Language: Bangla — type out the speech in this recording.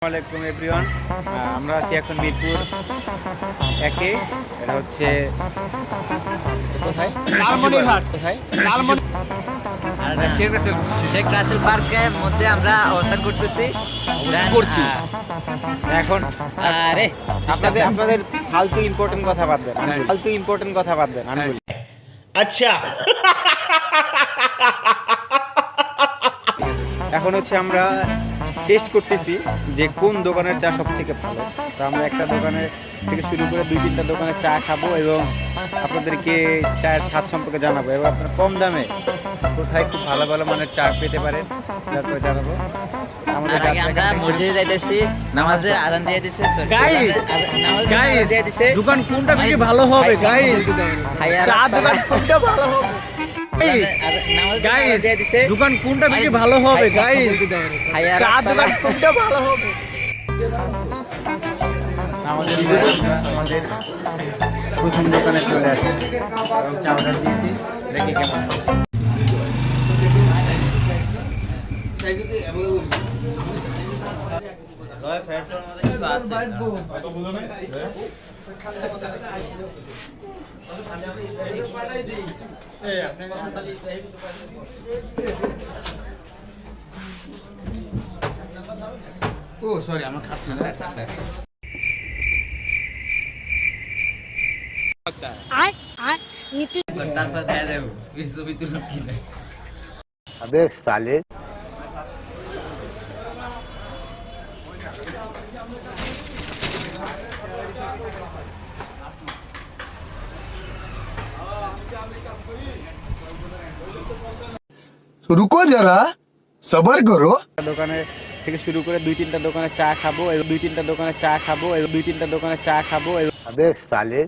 আসসালামাইকুম এভরিওয়ান, আমরা আছি এখন মিরপুর একে। এটা হচ্ছে কোথায়? লালমনিরহাট। কোথায়? শেখ রাসেল পার্কের মধ্যে আমরা অবস্থান করতেছি। করছি। এখন আরে আপনাদের ফালতু ইম্পর্টেন্ট কথা বাদ দেন, আমি বলি। আচ্ছা, এখন হচ্ছে আমরা টেস্ট করতেছি যে কোন দোকানের চা সব থেকে ভালো। তো আমরা একটা দোকানে থেকে শুরু করে 2-3টা দোকানে চা খাবো এবং আপনাদেরকে চায়ের স্বাদ সম্পর্কে জানাবো এবং আপনার কম দামে কোথায় খুব ভালো ভালো মানের চা পেতে পারেন তারপরে জানাবো। আমাদের তার আগে আমরা মসজিদে যাইতেছি, নামাজের আজান দিয়ে দিছে। গাইস দিয়ে দিছে। দোকান কোনটা বেশি ভালো হবে গাইস? চা দোকান কোনটা ভালো হবে গাইস? দিয়ে দিছে। দোকান কোনটা বেশি ভালো হবে গাইস? চা দোকান কোনটা ভালো হবে? আমাদের প্রথম দোকানে চলে আসছি এবং চা অর্ডার দিয়েছি, দেখি কেমন হয়। তারপর দেখা যাবে বিশ্ববিদ্যালয় কিনে। अबे साले रुको जरा सबर करो। দোকানে থেকে শুরু করে 2-3টা দোকানে চা খাবো এবং 2-3টা দোকানে চা খাবো এবং 2-3টা দোকানে চা খাবো এবং अबे साले